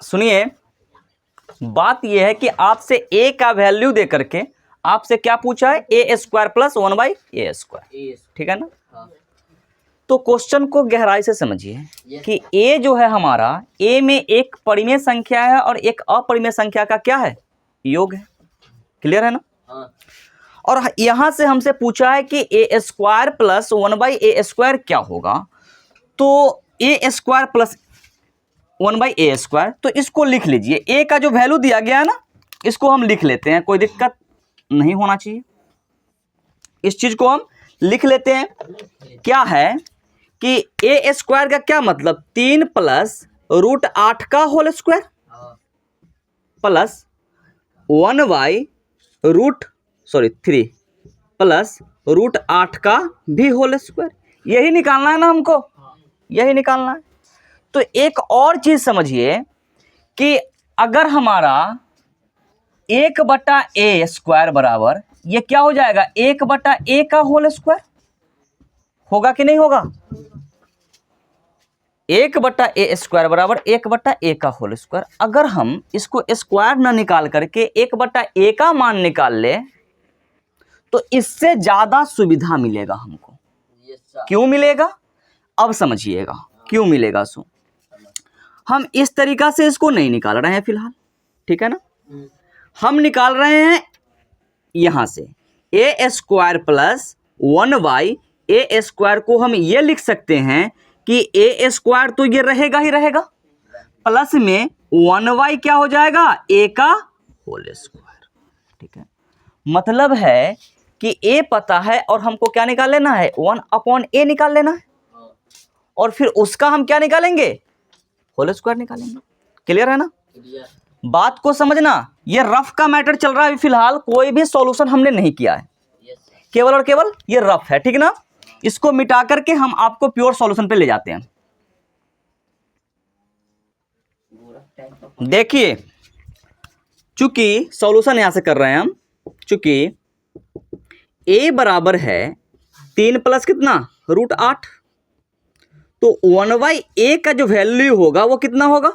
सुनिए, बात यह है कि आपसे ए का वैल्यू दे करके आपसे क्या पूछा है, ए स्क्वायर प्लस 1/a², ठीक है ना। तो क्वेश्चन को गहराई से समझिए कि ए जो है हमारा, ए में एक परिमेय संख्या है और एक अपरिमेय संख्या का क्या है, योग है। क्लियर है ना। और यहां से हमसे पूछा है कि ए स्क्वायर प्लस 1/a² क्या होगा। तो ए स्क्वायर प्लस 1/a², तो इसको लिख लीजिए। ए का जो वैल्यू दिया गया है ना, इसको हम लिख लेते हैं, कोई दिक्कत नहीं होना चाहिए। इस चीज को हम लिख लेते हैं। क्या है कि ए स्क्वायर का क्या मतलब, 3 + √8 का होल स्क्वायर प्लस 3 प्लस √8 का भी होल स्क्वायर। यही निकालना है ना हमको, यही निकालना है। तो एक और चीज समझिए कि अगर हमारा 1/a² बराबर, ये क्या हो जाएगा, 1/a का होल स्क्वायर होगा कि नहीं होगा। 1/a² बराबर 1/a का होल स्क्वायर। अगर हम इसको स्क्वायर ना निकाल करके 1/a का मान निकाल ले तो इससे ज्यादा सुविधा मिलेगा हमको। क्यों मिलेगा, अब समझिएगा क्यों मिलेगा। सो हम इस तरीका से इसको नहीं निकाल रहे हैं फिलहाल, ठीक है ना। हम निकाल रहे हैं यहां से a² प्लस 1/a² को हम ये लिख सकते हैं कि a² तो ये रहेगा ही रहेगा, प्लस में 1/ क्या हो जाएगा, a का होल स्क्वायर, ठीक है। मतलब है कि a पता है और हमको क्या निकाल लेना है, 1/a निकाल लेना है, और फिर उसका हम क्या निकालेंगे, होल स्क्वायर निकालेंगे। क्लियर है ना। बात को समझना, ये रफ का मैटर चल रहा है फिलहाल, कोई भी सॉल्यूशन हमने नहीं किया है, केवल और केवल ये रफ है, ठीक ना। इसको मिटा करके हम आपको प्योर सॉल्यूशन पे ले जाते हैं। देखिए, चूंकि सॉल्यूशन यहां से कर रहे हैं हम, चूंकि a बराबर है 3 प्लस कितना, √8, तो 1/a का जो वैल्यू होगा वो कितना होगा,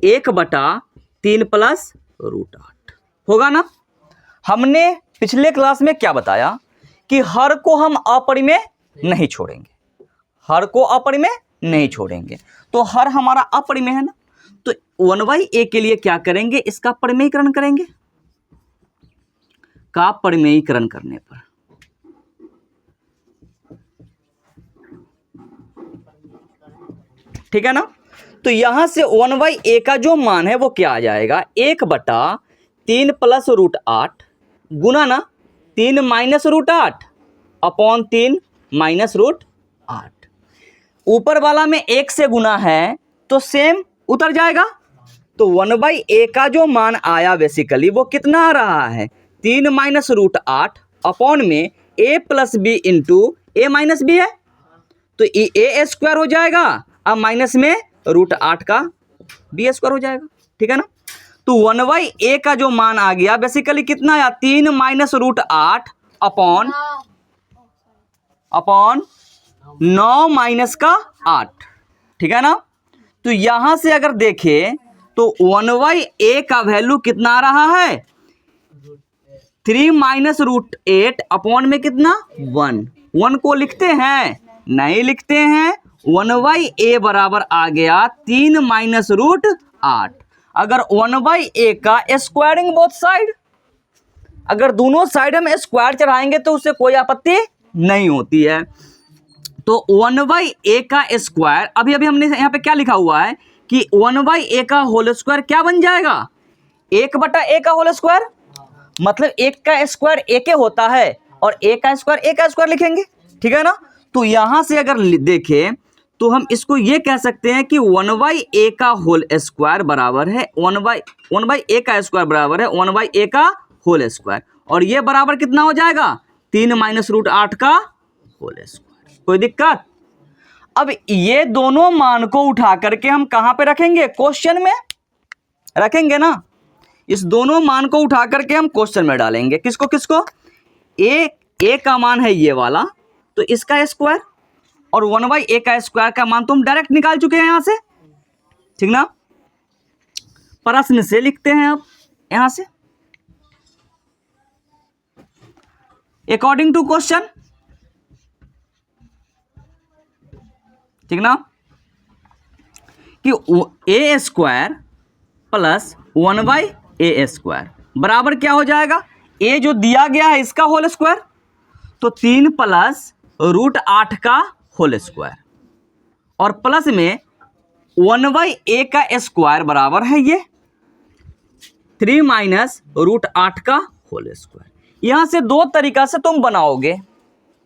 1/3 प्लस √8 होगा ना। हमने पिछले क्लास में क्या बताया कि हर को हम अपरिमेय नहीं छोड़ेंगे, हर को अपरिमेय नहीं छोड़ेंगे। तो हर हमारा अपरिमेय है ना, तो 1/a के लिए क्या करेंगे, इसका परिमेयीकरण करेंगे। का परिमेयीकरण करने पर ठीक है ना, तो यहां से 1/a का जो मान है वो क्या आ जाएगा, 1/3 प्लस √8 गुना ना 3 माइनस √8 अपॉन 3 माइनस √8। ऊपर वाला में 1 से गुना है तो सेम उतर जाएगा। तो 1/a का जो मान आया बेसिकली वो कितना आ रहा है, 3 माइनस √8 अपॉन में a plus b into a minus b है, तो a² हो जाएगा, अब माइनस में √8 का b² हो जाएगा, ठीक है ना। तो 1/a का जो मान आ गया बेसिकली कितना आया, 3 माइनस √8 अपॉन 9 माइनस का 8, ठीक है ना। तो यहां से अगर देखें तो 1/a का वैल्यू कितना आ रहा है, 3 माइनस √8 अपॉन में कितना 1 को लिखते हैं, नहीं लिखते हैं। 1/a बराबर आ गया 3 माइनस √8। अगर 1/a का स्क्वायरिंग बोथ साइड, अगर दोनों साइड हम स्क्वायर चढ़ाएंगे तो उससे कोई आपत्ति नहीं होती है। तो 1/a का स्क्वायर, अभी अभी हमने यहाँ पे क्या लिखा हुआ है कि 1/a का होल स्क्वायर क्या बन जाएगा, 1/a का होल स्क्वायर, मतलब 1 का स्क्वायर a के होता है और a का स्क्वायर लिखेंगे, ठीक है ना। तो यहां से अगर देखें तो हम इसको ये कह सकते हैं कि 1/a का होल स्क्वायर बराबर है 1/a का स्क्वायर बराबर है 1/a का होल स्क्वायर, और ये बराबर कितना हो जाएगा, 3 माइनस √8 का होल स्क्वायर। कोई दिक्कत। अब ये दोनों मान को उठा करके हम कहां पे रखेंगे, क्वेश्चन में रखेंगे ना। इस दोनों मान को उठा करके हम क्वेश्चन में डालेंगे। किसको किसको, a का मान है ये वाला, तो इसका स्क्वायर, और 1/a का स्क्वायर का मान तो हम डायरेक्ट निकाल चुके हैं यहां से, ठीक ना। प्रश्न से लिखते हैं अब यहां से अकॉर्डिंग टू क्वेश्चन, ठीक ना, कि ए स्क्वायर प्लस 1/a² बराबर क्या हो जाएगा, ए जो दिया गया है इसका होल स्क्वायर, तो 3 प्लस √8 का होल स्क्वायर, और प्लस में 1/a का स्क्वायर बराबर है ये 3 माइनस √8 का होल स्क्वायर। यहां से दो तरीका से तुम बनाओगे,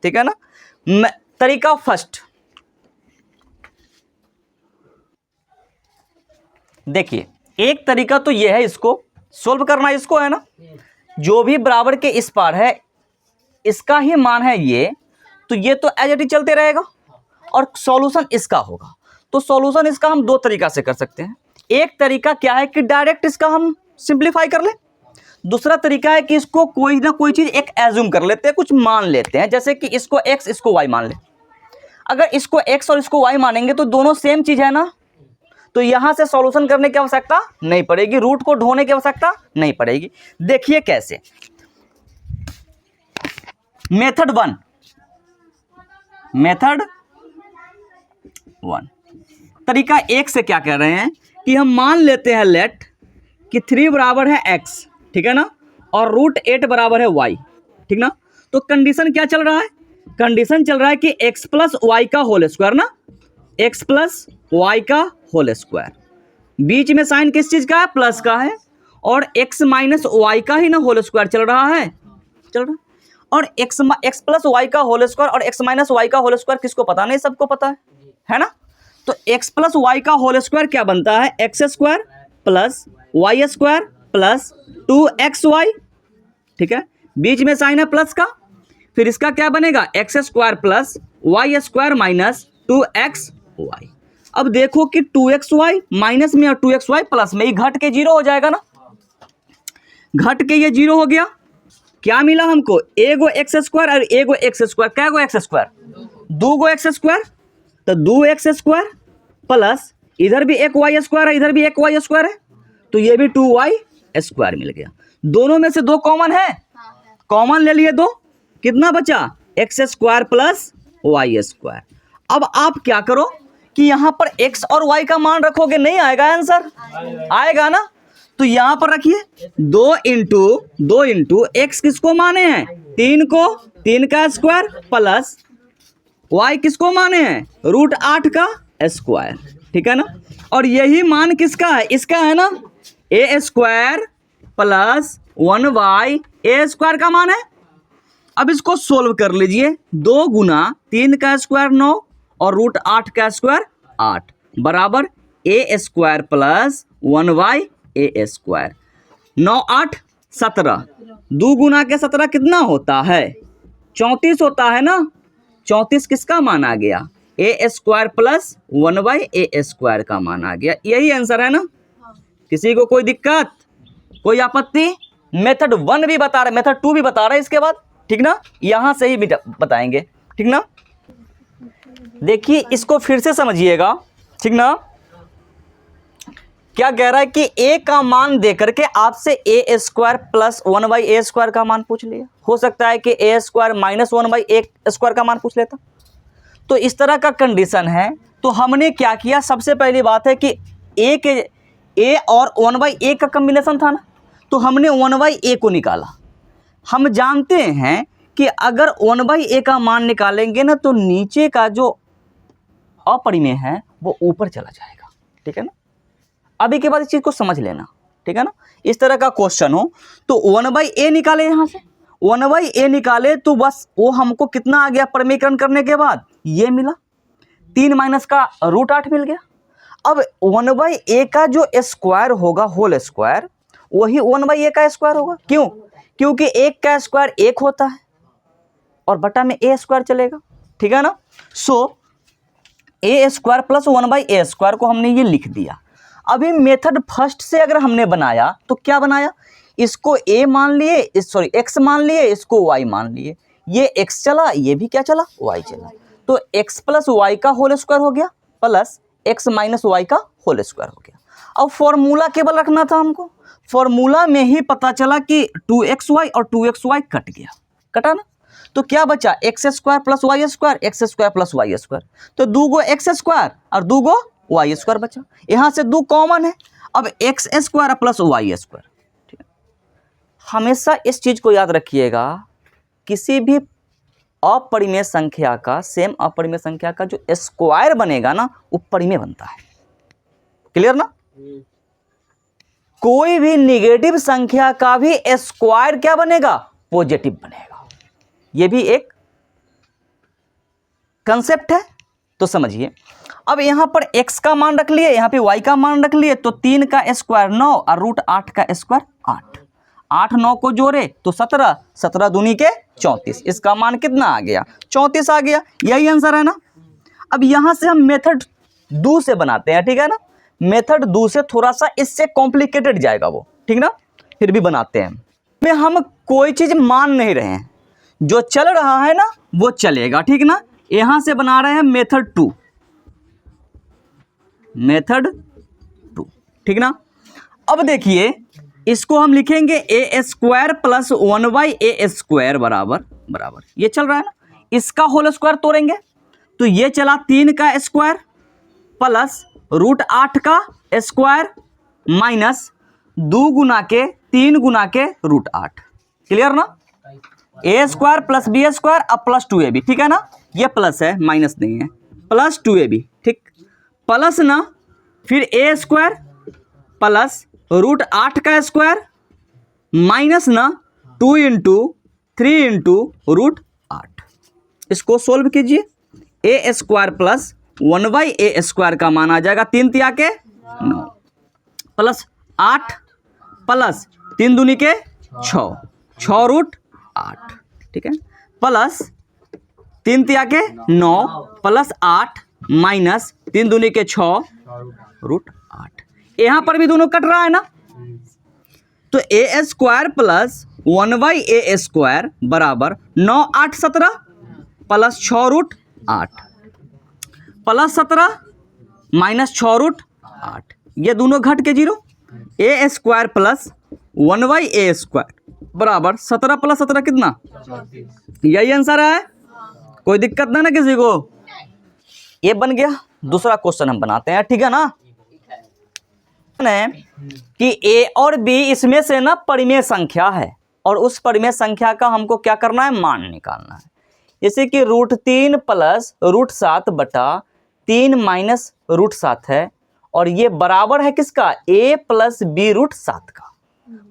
ठीक है ना। तरीका फर्स्ट, देखिए एक तरीका तो ये है, इसको सोल्व करना, इसको है ना, जो भी बराबर के इस पार है इसका ही मान है ये, तो ये तो एज इट इज चलते रहेगा और सॉल्यूशन इसका होगा। तो सॉल्यूशन इसका हम दो तरीका से कर सकते हैं। एक तरीका क्या है कि डायरेक्ट इसका हम सिंप्लीफाई कर लें, दूसरा तरीका है कि इसको कोई ना कोई चीज़ एक एज्यूम कर लेते हैं, कुछ मान लेते हैं, जैसे कि इसको x इसको y मान ले। अगर इसको x और इसको y मानेंगे तो दोनों सेम चीज़ है ना, तो यहां से सॉल्यूशन करने की आवश्यकता नहीं पड़ेगी, रूट को ढोने की आवश्यकता नहीं पड़ेगी। देखिए कैसे, मेथड वन, तरीका एक से क्या कह रहे हैं कि हम मान लेते हैं लेट कि 3 बराबर है x, ठीक है ना, और √8 बराबर है y, ठीक ना। तो कंडीशन क्या चल रहा है, कंडीशन चल रहा है कि x प्लस वाई का होल स्क्वायर ना, x प्लस वाई का होल स्क्वायर, बीच में साइन किस चीज का है, प्लस का है, और x माइनस वाई का ही ना होल स्क्वायर चल रहा है, और x प्लस वाई का होल स्क्वायर और x माइनस वाई का होल स्क्वायर किसको पता नहीं, सबको पता है ना। तो x प्लस वाई का होल स्क्वायर क्या बनता है, x² plus y² plus 2xy, ठीक है, बीच में साइन है प्लस का, फिर इसका क्या बनेगा, x² plus y² minus 2xy। अब देखो कि 2xy माइनस में और 2xy प्लस में, ये घट के 0 हो जाएगा ना, घट के ये 0 हो गया, क्या मिला हमको, एगो x² और एगो x², क्या गो x², 2 x², तो 2x² प्लस इधर भी एक y² है, इधर भी एक y² है, तो ये भी 2y² मिल गया। दोनों में से 2 कॉमन है, कॉमन ले लिए 2, कितना बचा, x² प्लस y²। अब आप क्या करो कि यहां पर x और y का मान रखोगे, नहीं आएगा आंसर, आएगा ना, तो यहां पर रखिए 2 इंटू x किसको माने हैं, 3 को, 3 का स्क्वायर प्लस y किसको माने हैं, √8 का स्क्वायर, ठीक है ना, और यही मान किसका है, इसका है ना, a² प्लस 1/a² का मान है। अब इसको सोल्व कर लीजिए, 2 गुना 3 का स्क्वायर 9 और √8 का स्क्वायर 8 बराबर a² प्लस 1/a², 9 8 17, 2 गुना के 17 कितना होता है, 34 होता है ना, 34 किसका मान आ गया, a² प्लस 1/a² का मान आ गया, यही आंसर है ना। किसी को कोई दिक्कत, कोई आपत्ति, मेथड 1 भी बता रहे, मेथड 2 भी बता रहे इसके बाद, ठीक ना, यहां से ही बताएंगे, ठीक ना। देखिए इसको फिर से समझिएगा, ठीक ना, क्या कह रहा है कि a का मान देकर के आपसे a² प्लस 1/a² का मान पूछ लिया, हो सकता है कि a² माइनस 1/a² का मान पूछ लेता, तो इस तरह का कंडीशन है। तो हमने क्या किया, सबसे पहली बात है कि a और 1/a का कॉम्बिनेशन था ना, तो हमने 1/a को निकाला। हम जानते हैं कि अगर 1/a का मान निकालेंगे ना तो नीचे का जो अपरिमेय है वो ऊपर चला जाएगा, ठीक है ना। अभी के बाद इस चीज को समझ लेना, ठीक है ना। इस तरह का क्वेश्चन हो तो 1/a निकाले, यहां से 1/a निकाले तो बस वो हमको कितना आ गया, परमीकरण करने के बाद ये मिला, 3 माइनस का √8 मिल गया। अब 1/a का जो स्क्वायर होगा, होल स्क्वायर, वही 1/a का स्क्वायर होगा। क्यों, क्योंकि 1 का स्क्वायर 1 होता है और बटा में a² चलेगा, ठीक है ना। सो a² प्लस 1/a² को हमने ये लिख दिया। अभी मेथड फर्स्ट से अगर हमने बनाया तो क्या बनाया, इसको a मान लिए, सॉरी x मान लिए, इसको y मान लिए, ये x चला, ये भी क्या चला, y चला, तो x प्लस y का होल स्क्वायर हो गया प्लस x माइनस y का होल स्क्वायर हो गया। अब फॉर्मूला केवल रखना था हमको, फॉर्मूला में ही पता चला कि 2xy और 2xy कट गया, कटा ना, तो क्या बचा x square plus y square, x square plus y square, तो 2 गो एक्स स्क्वायर और 2 गो वाई स्क्वायर बचा, यहाँ से 2 कॉमन है, अब x square plus y square. ठीक है, हमेशा इस चीज़ को याद रखिएगा, किसी भी अपरिमेय संख्या का, सेम अपरिमेय संख्या का जो स्क्वायर बनेगा ना वो परिमेय बनता है। क्लियर ना? कोई भी निगेटिव संख्या का भी स्क्वायर क्या बनेगा, पॉजिटिव बनेगा। ये भी एक कंसेप्ट है, तो समझिए। अब यहां पर x का मान रख लिए, यहां पे y का मान रख लिए, तो 3 का स्क्वायर 9 और रूट 8 का स्क्वायर 8, 8 9 को जोड़े तो 17, 17 दूनी के 34, इसका मान कितना आ गया, 34 आ गया। यही आंसर है ना। अब यहां से हम मेथड 2 से बनाते हैं, ठीक है ना। मेथड 2 से थोड़ा सा इससे कॉम्प्लिकेटेड जाएगा वो, ठीक ना, फिर भी बनाते हैं। में हम कोई चीज मान नहीं रहे हैं, जो चल रहा है ना वो चलेगा, ठीक ना। यहां से बना रहे हैं मेथड 2, मेथड 2, ठीक ना। अब देखिए इसको हम लिखेंगे ए स्क्वायर प्लस 1/a स्क्वायर बराबर बराबर, ये चल रहा है ना, इसका होल स्क्वायर तोड़ेंगे तो ये चला 3 का स्क्वायर प्लस रूट 8 का स्क्वायर माइनस 2 गुना के 3 गुना के रूट 8। क्लियर ना। ए स्क्वायर प्लस बी स्क्वायर अब प्लस 2ab, ठीक है ना, ये प्लस है माइनस नहीं है, प्लस 2ab, ठीक, प्लस ना फिर ए स्क्वायर प्लस रूट 8 का स्क्वायर माइनस ना 2 इंटू 3 इंटू रूट 8। इसको सोल्व कीजिए, ए स्क्वायर प्लस 1/a स्क्वायर का मान आ जाएगा 3 तिया के 9 प्लस 8 प्लस 3 दूनी के 6, 6 रूट 8, ठीक है, प्लस 3 तिया के 9 प्लस 8 माइनस 3 दूनी के 6 रूट 8। यहां पर भी दोनों कट रहा है ना, तो ए स्क्वायर प्लस 1/a स्क्वायर बराबर 9 8 17 plus 6 root 8 plus 17 minus 6 root 8, ये दोनों घट के 0। ए स्क्वायर प्लस 1/a स्क्वायर बराबर 17 प्लस 17 कितना, यही आंसर है, कोई दिक्कत ना किसी को। ये बन गया। दूसरा क्वेश्चन हम बनाते हैं, ठीक है ना, कि a और b इसमें से ना परिमेय संख्या है और उस परिमेय संख्या का हमको क्या करना है, मान निकालना है। जैसे कि रूट 3 प्लस रूट 7 बटा 3 माइनस रूट 7 है और ये बराबर है किसका, a प्लस b रूट 7 का।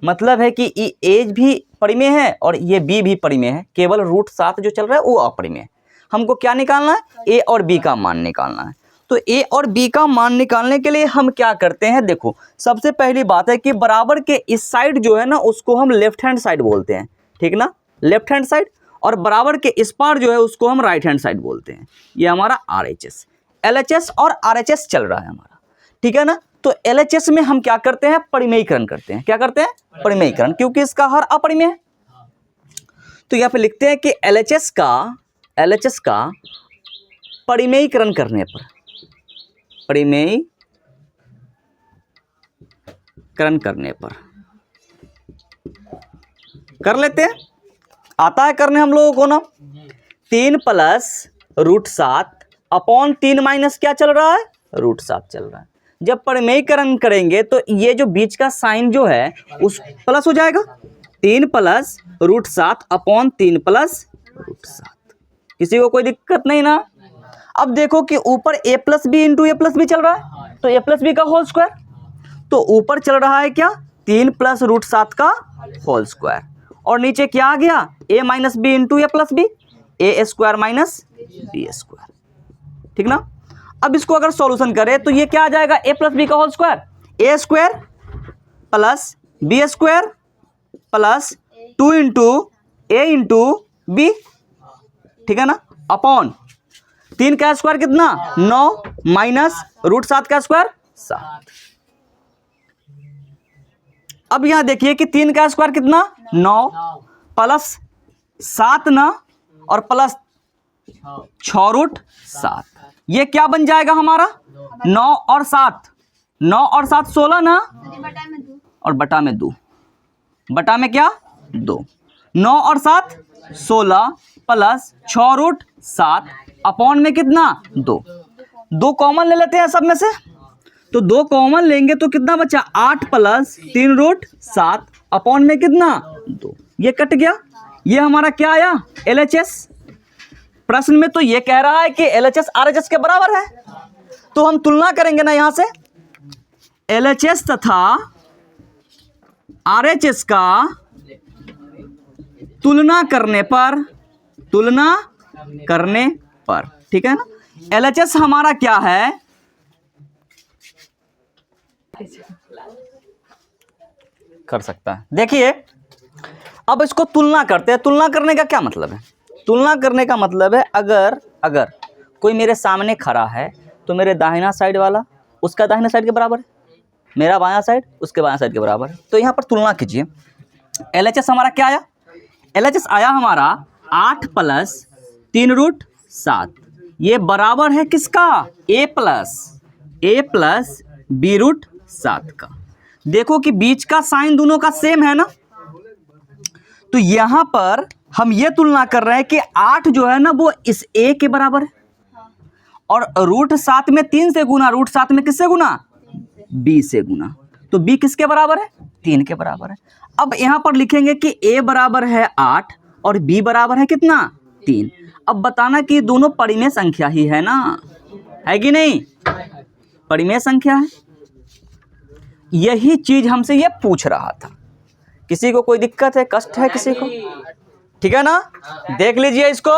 मतलब है कि a भी परिमेय है और ये b भी परिमेय है, केवल रूट 7 जो चल रहा है वो अपरिमेय है। हमको क्या निकालना है, a और b का मान निकालना है। तो a और b का मान निकालने के लिए हम क्या करते हैं, देखो सबसे पहली बात है कि बराबर के इस साइड जो है ना उसको हम लेफ्ट हैंड साइड बोलते हैं, ठीक ना, लेफ्ट हैंड साइड, और बराबर के इस पार जो है उसको हम राइट हैंड साइड बोलते हैं। ये हमारा RHS, LHS और RHS चल रहा है हमारा, ठीक है ना। तो LHS में हम क्या करते हैं, परिमेयीकरण करते हैं। क्या करते हैं, परिमेयीकरण, क्योंकि इसका हर अपरिमेय है। तो यहाँ पे लिखते हैं कि LHS का परिमेयीकरण करने पर, परिमेयीकरण करने पर कर लेते हैं, आता है करने हम लोगों को ना। 3 प्लस रूट 7 अपॉन 3 माइनस क्या चल रहा है, रूट 7 चल रहा है। जब परिमेयीकरण करेंगे तो ये जो बीच का साइन जो है उस प्लस हो जाएगा, 3 plus root 7 upon 3 plus root 7। किसी को कोई दिक्कत नहीं ना। अब देखो कि ऊपर a plus B into A plus B चल रहा है, तो a प्लस बी का होल स्क्वायर, तो ऊपर चल रहा है क्या, 3 प्लस रूट 7 का होल स्क्वायर, और नीचे क्या आ गया, a minus B into A plus B, A square minus B square, ठीक ना। अब इसको अगर सॉल्यूशन करें तो ये क्या आ जाएगा, a प्लस बी का whole square, A square plus B square plus 2 into A into B, ठीक है ना, अपॉन 3 का स्क्वायर कितना 9 माइनस रूट 7 का स्क्वायर 7। अब यहां देखिए कि 3 का स्क्वायर कितना 9 प्लस 7 ना और प्लस 6 रूट 7, ये क्या बन जाएगा हमारा 9 और 7, 9 और 7 16 ना, और बटा में 2, बटा में क्या 2, 9 और 7 16 प्लस 6 रूट 7 अपॉन में कितना 2, 2 कॉमन ले लेते हैं सब में से, तो 2 कॉमन लेंगे तो कितना बचा 8 प्लस 3 रूट 7 अपॉन में कितना 2, ये कट गया। ये हमारा क्या आया LHS। प्रश्न में तो ये कह रहा है कि LHS RHS के बराबर है, तो हम तुलना करेंगे ना यहां से LHS तथा RHS का तुलना करने पर, ठीक है ना। LHS हमारा क्या है, कर सकता है। देखिए अब इसको तुलना करते हैं। तुलना करने का क्या मतलब है, तुलना करने का मतलब है अगर कोई मेरे सामने खड़ा है तो मेरे दाहिना साइड वाला उसका दाहिना साइड के बराबर है, मेरा बायां साइड उसके बायां साइड के बराबर है, तो यहाँ पर तुलना कीजिए। LHS हमारा क्या आया, LHS आया हमारा 8 प्लस 3 रूट 7, ये बराबर है किसका A प्लस B रूट 7 का। देखो कि बीच का साइन दोनों का सेम है ना, तो यहां पर हम ये तुलना कर रहे हैं कि 8 जो है ना वो इस A के बराबर है, और रूट 7 में 3 से गुना, रूट 7 में किससे गुना B से गुना, तो B किसके बराबर है 3 के बराबर है। अब यहां पर लिखेंगे कि A बराबर है 8 और B बराबर है कितना 3। अब बताना कि दोनों परिमेय संख्या ही है ना, है कि नहीं, परिमेय संख्या है। यही चीज हमसे ये पूछ रहा था। किसी को कोई दिक्कत है, कष्ट है किसी को, ठीक है ना, देख लीजिए इसको।